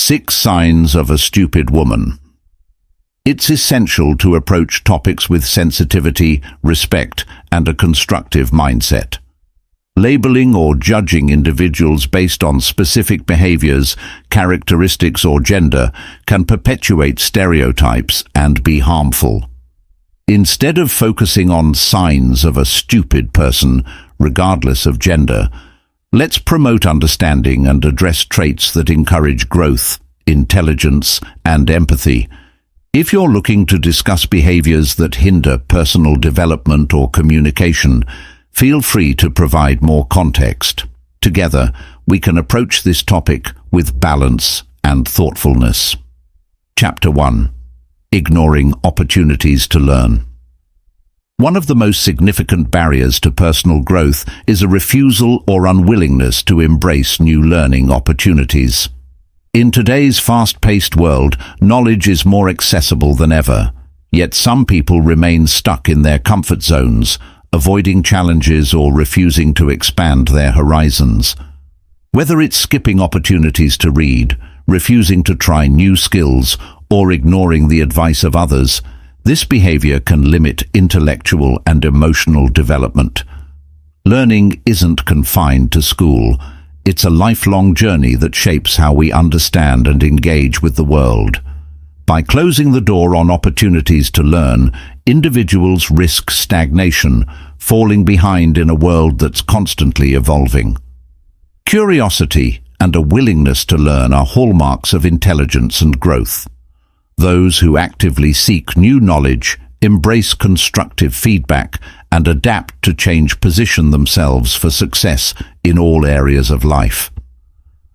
6 Signs of a Stupid Woman. It's essential to approach topics with sensitivity, respect, and a constructive mindset. Labeling or judging individuals based on specific behaviors, characteristics, or gender can perpetuate stereotypes and be harmful. Instead of focusing on signs of a stupid person, regardless of gender, let's promote understanding and address traits that encourage growth, intelligence, and empathy. If you're looking to discuss behaviors that hinder personal development or communication, feel free to provide more context. Together, we can approach this topic with balance and thoughtfulness. Chapter 1. Ignoring opportunities to learn. One of the most significant barriers to personal growth is a refusal or unwillingness to embrace new learning opportunities. In today's fast-paced world, knowledge is more accessible than ever, yet some people remain stuck in their comfort zones, avoiding challenges or refusing to expand their horizons. Whether it's skipping opportunities to read, refusing to try new skills, or ignoring the advice of others, this behavior can limit intellectual and emotional development. Learning isn't confined to school. It's a lifelong journey that shapes how we understand and engage with the world. By closing the door on opportunities to learn, individuals risk stagnation, falling behind in a world that's constantly evolving. Curiosity and a willingness to learn are hallmarks of intelligence and growth. Those who actively seek new knowledge, embrace constructive feedback, and adapt to change position themselves for success in all areas of life.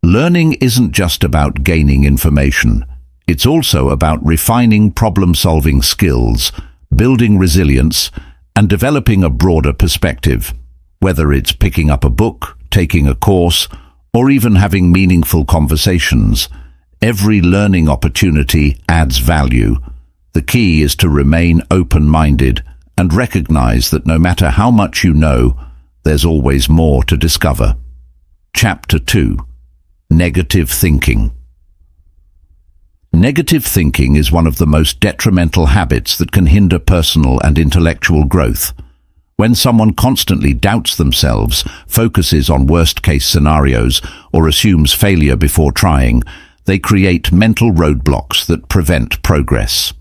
Learning isn't just about gaining information. It's also about refining problem-solving skills, building resilience, and developing a broader perspective. Whether it's picking up a book, taking a course, or even having meaningful conversations, every learning opportunity adds value. The key is to remain open-minded and recognize that no matter how much you know, there's always more to discover. Chapter 2. Negative thinking. Negative thinking is one of the most detrimental habits that can hinder personal and intellectual growth. When someone constantly doubts themselves, focuses on worst-case scenarios, or assumes failure before trying, they create mental roadblocks that prevent progress.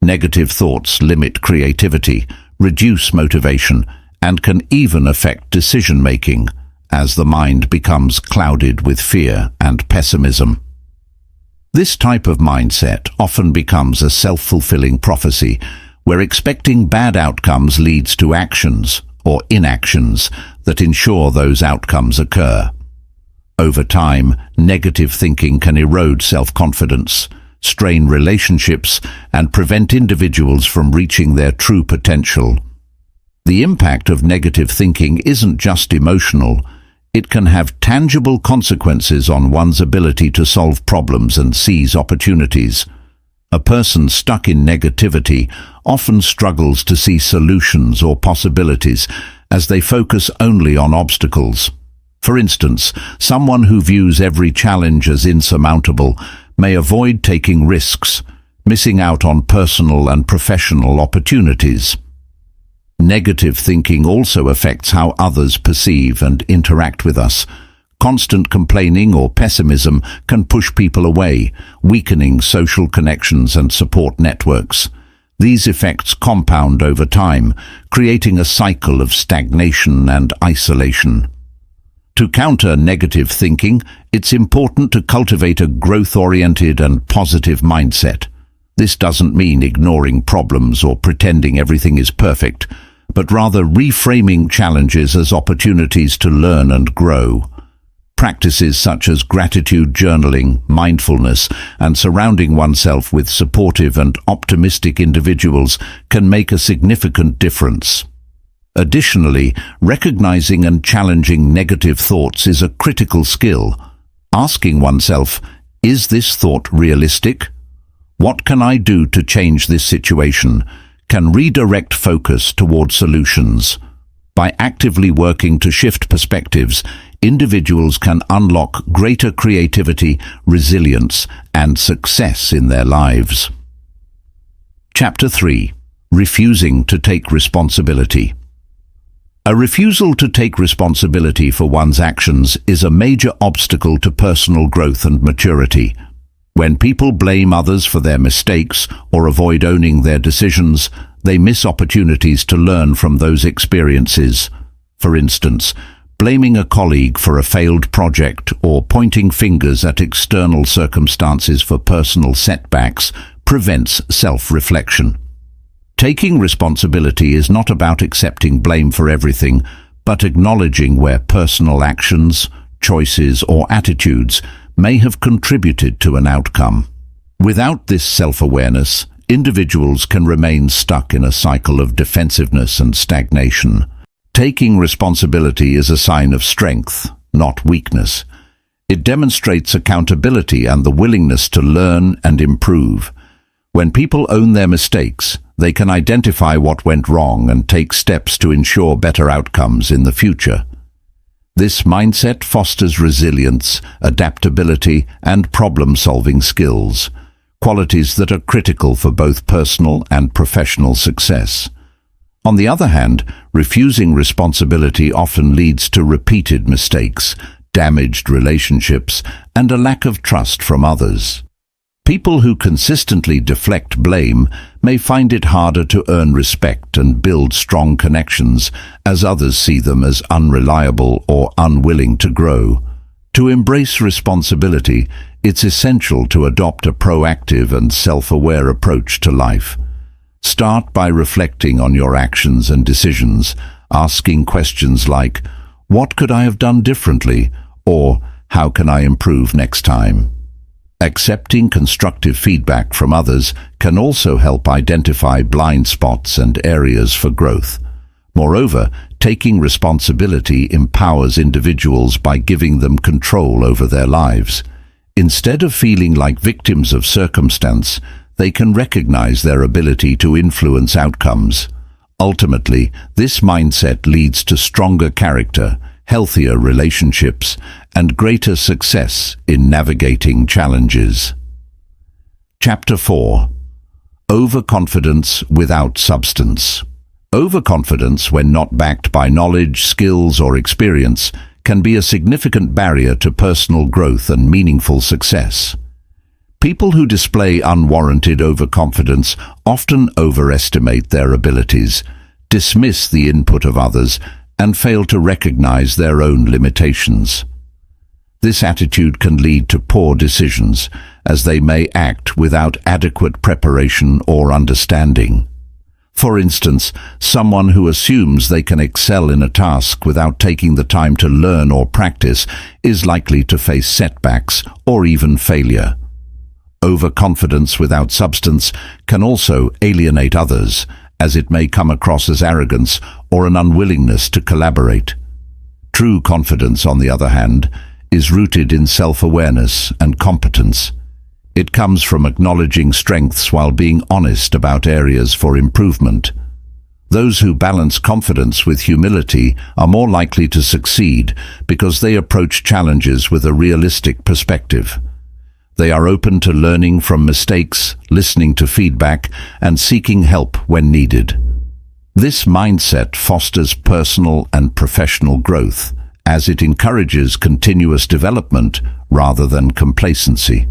Negative thoughts limit creativity, reduce motivation, and can even affect decision-making, as the mind becomes clouded with fear and pessimism. This type of mindset often becomes a self-fulfilling prophecy, where expecting bad outcomes leads to actions or inactions that ensure those outcomes occur. Over time, negative thinking can erode self-confidence, strain relationships, and prevent individuals from reaching their true potential. The impact of negative thinking isn't just emotional. It can have tangible consequences on one's ability to solve problems and seize opportunities. A person stuck in negativity often struggles to see solutions or possibilities as they focus only on obstacles. For instance, someone who views every challenge as insurmountable may avoid taking risks, missing out on personal and professional opportunities. Negative thinking also affects how others perceive and interact with us. Constant complaining or pessimism can push people away, weakening social connections and support networks. These effects compound over time, creating a cycle of stagnation and isolation. To counter negative thinking, it's important to cultivate a growth-oriented and positive mindset. This doesn't mean ignoring problems or pretending everything is perfect, but rather reframing challenges as opportunities to learn and grow. Practices such as gratitude journaling, mindfulness, and surrounding oneself with supportive and optimistic individuals can make a significant difference. Additionally, recognizing and challenging negative thoughts is a critical skill. Asking oneself, is this thought realistic? What can I do to change this situation? Can redirect focus toward solutions. By actively working to shift perspectives, individuals can unlock greater creativity, resilience, and success in their lives. Chapter 3. Refusing to take responsibility. A refusal to take responsibility for one's actions is a major obstacle to personal growth and maturity. When people blame others for their mistakes or avoid owning their decisions, they miss opportunities to learn from those experiences. For instance, blaming a colleague for a failed project or pointing fingers at external circumstances for personal setbacks prevents self-reflection. Taking responsibility is not about accepting blame for everything, but acknowledging where personal actions, choices, or attitudes may have contributed to an outcome. Without this self-awareness, individuals can remain stuck in a cycle of defensiveness and stagnation. Taking responsibility is a sign of strength, not weakness. It demonstrates accountability and the willingness to learn and improve. When people own their mistakes, they can identify what went wrong and take steps to ensure better outcomes in the future. This mindset fosters resilience, adaptability, and problem-solving skills, qualities that are critical for both personal and professional success. On the other hand, refusing responsibility often leads to repeated mistakes, damaged relationships, and a lack of trust from others. People who consistently deflect blame may find it harder to earn respect and build strong connections, as others see them as unreliable or unwilling to grow. To embrace responsibility, it's essential to adopt a proactive and self-aware approach to life. Start by reflecting on your actions and decisions, asking questions like, "What could I have done differently?" or "How can I improve next time?" Accepting constructive feedback from others can also help identify blind spots and areas for growth. Moreover, taking responsibility empowers individuals by giving them control over their lives. Instead of feeling like victims of circumstance, they can recognize their ability to influence outcomes. Ultimately, this mindset leads to stronger character, healthier relationships, and greater success in navigating challenges. Chapter 4. Overconfidence without substance. Overconfidence, when not backed by knowledge, skills, or experience, can be a significant barrier to personal growth and meaningful success. People who display unwarranted overconfidence often overestimate their abilities, dismiss the input of others, and fail to recognize their own limitations. This attitude can lead to poor decisions, as they may act without adequate preparation or understanding. For instance, someone who assumes they can excel in a task without taking the time to learn or practice is likely to face setbacks or even failure. Overconfidence without substance can also alienate others, as it may come across as arrogance or an unwillingness to collaborate. True confidence, on the other hand, is rooted in self-awareness and competence. It comes from acknowledging strengths while being honest about areas for improvement. Those who balance confidence with humility are more likely to succeed because they approach challenges with a realistic perspective. They are open to learning from mistakes, listening to feedback, and seeking help when needed. This mindset fosters personal and professional growth, as it encourages continuous development rather than complacency.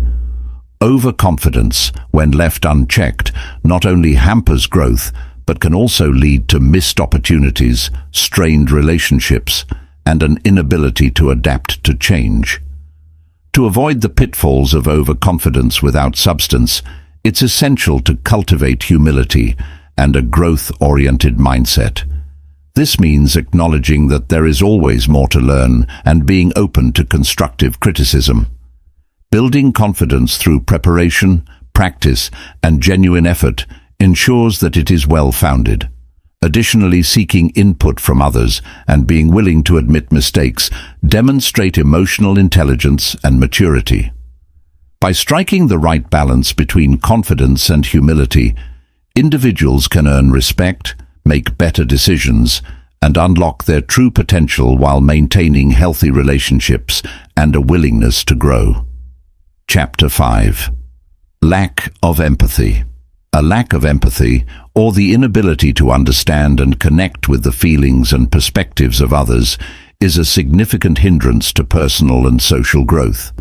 Overconfidence, when left unchecked, not only hampers growth, but can also lead to missed opportunities, strained relationships, and an inability to adapt to change. To avoid the pitfalls of overconfidence without substance, it's essential to cultivate humility and a growth-oriented mindset. This means acknowledging that there is always more to learn and being open to constructive criticism. Building confidence through preparation, practice, and genuine effort ensures that it is well-founded. Additionally, seeking input from others and being willing to admit mistakes demonstrate emotional intelligence and maturity. By striking the right balance between confidence and humility, individuals can earn respect, make better decisions, and unlock their true potential while maintaining healthy relationships and a willingness to grow. Chapter 5. Lack of empathy. A lack of empathy, or the inability to understand and connect with the feelings and perspectives of others, is a significant hindrance to personal and social growth.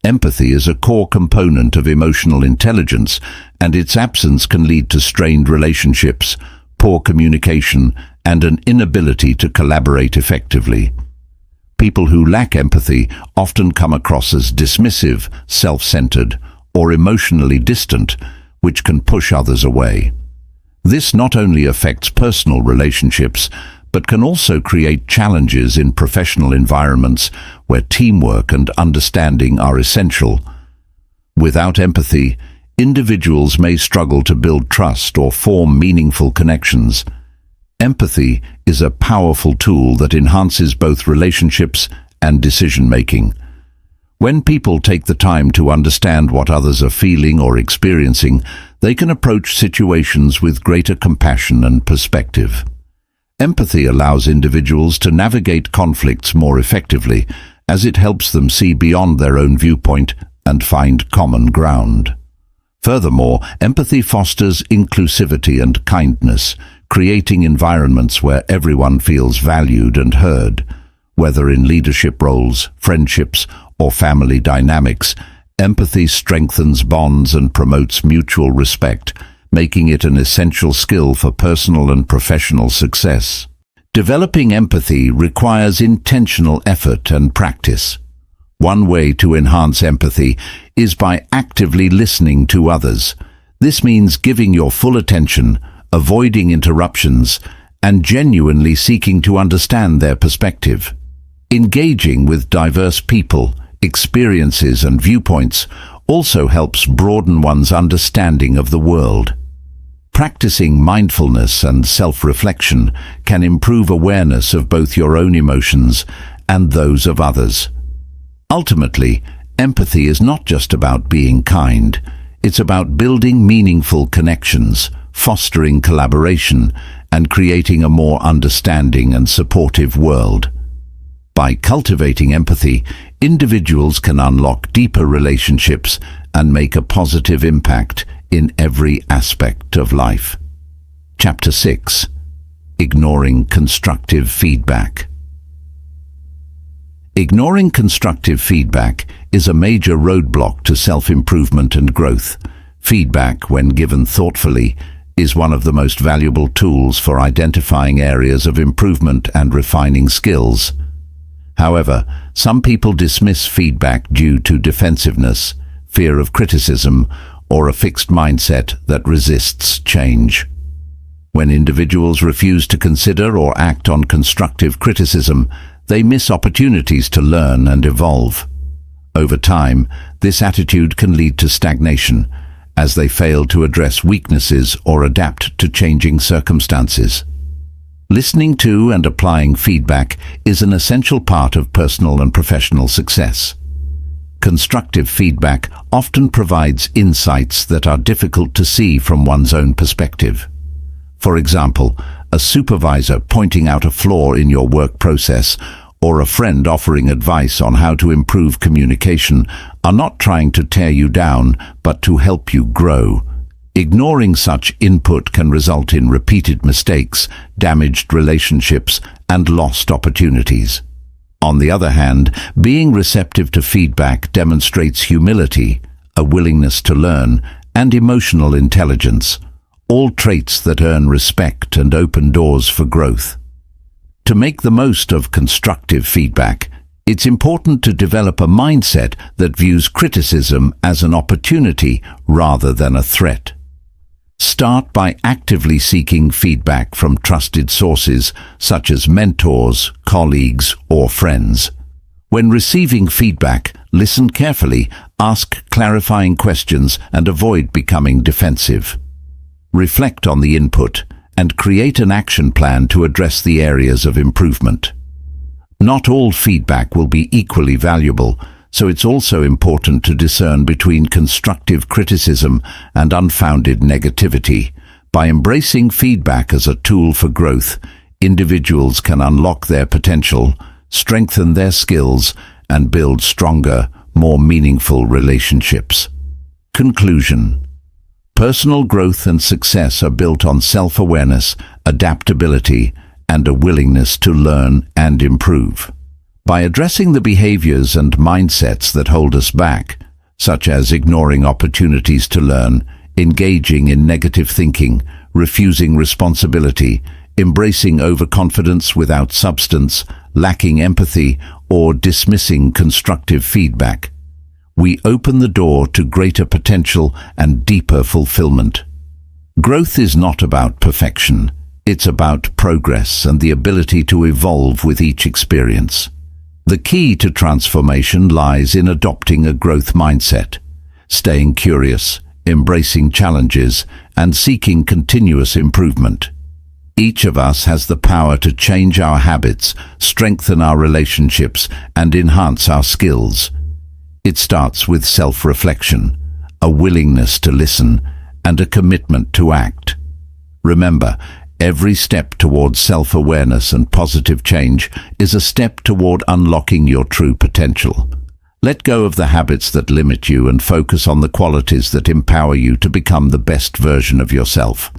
Empathy is a core component of emotional intelligence, and its absence can lead to strained relationships, poor communication, and an inability to collaborate effectively. People who lack empathy often come across as dismissive, self-centered, or emotionally distant, which can push others away. This not only affects personal relationships, but can also create challenges in professional environments where teamwork and understanding are essential. Without empathy, individuals may struggle to build trust or form meaningful connections. Empathy is a powerful tool that enhances both relationships and decision-making. When people take the time to understand what others are feeling or experiencing, they can approach situations with greater compassion and perspective. Empathy allows individuals to navigate conflicts more effectively, as it helps them see beyond their own viewpoint and find common ground. Furthermore, empathy fosters inclusivity and kindness, creating environments where everyone feels valued and heard. Whether in leadership roles, friendships, or family dynamics, empathy strengthens bonds and promotes mutual respect, making it an essential skill for personal and professional success. Developing empathy requires intentional effort and practice. One way to enhance empathy is by actively listening to others. This means giving your full attention, avoiding interruptions, and genuinely seeking to understand their perspective. Engaging with diverse people, experiences, and viewpoints also helps broaden one's understanding of the world. Practicing mindfulness and self-reflection can improve awareness of both your own emotions and those of others. Ultimately, empathy is not just about being kind. It's about building meaningful connections, fostering collaboration, and creating a more understanding and supportive world. By cultivating empathy, individuals can unlock deeper relationships and make a positive impact in every aspect of life. Chapter 6. Ignoring constructive feedback. Ignoring constructive feedback is a major roadblock to self-improvement and growth. Feedback, when given thoughtfully, is one of the most valuable tools for identifying areas of improvement and refining skills. However, some people dismiss feedback due to defensiveness, fear of criticism, or a fixed mindset that resists change. When individuals refuse to consider or act on constructive criticism, they miss opportunities to learn and evolve. Over time, this attitude can lead to stagnation, as they fail to address weaknesses or adapt to changing circumstances. Listening to and applying feedback is an essential part of personal and professional success. Constructive feedback often provides insights that are difficult to see from one's own perspective. For example, a supervisor pointing out a flaw in your work process or a friend offering advice on how to improve communication are not trying to tear you down, but to help you grow. Ignoring such input can result in repeated mistakes, damaged relationships, and lost opportunities. On the other hand, being receptive to feedback demonstrates humility, a willingness to learn, and emotional intelligence, all traits that earn respect and open doors for growth. To make the most of constructive feedback, it's important to develop a mindset that views criticism as an opportunity rather than a threat. Start by actively seeking feedback from trusted sources such as mentors, colleagues, or friends. When receiving feedback, listen carefully, ask clarifying questions, and avoid becoming defensive. Reflect on the input and create an action plan to address the areas of improvement. Not all feedback will be equally valuable, so it's also important to discern between constructive criticism and unfounded negativity. By embracing feedback as a tool for growth, individuals can unlock their potential, strengthen their skills, and build stronger, more meaningful relationships. Conclusion. Personal growth and success are built on self-awareness, adaptability, and a willingness to learn and improve. By addressing the behaviors and mindsets that hold us back, such as ignoring opportunities to learn, engaging in negative thinking, refusing responsibility, embracing overconfidence without substance, lacking empathy, or dismissing constructive feedback, we open the door to greater potential and deeper fulfillment. Growth is not about perfection. It's about progress and the ability to evolve with each experience. The key to transformation lies in adopting a growth mindset, staying curious, embracing challenges, and seeking continuous improvement. Each of us has the power to change our habits, strengthen our relationships, and enhance our skills. It starts with self-reflection, a willingness to listen, and a commitment to act. Remember, every step toward self-awareness and positive change is a step toward unlocking your true potential. Let go of the habits that limit you and focus on the qualities that empower you to become the best version of yourself.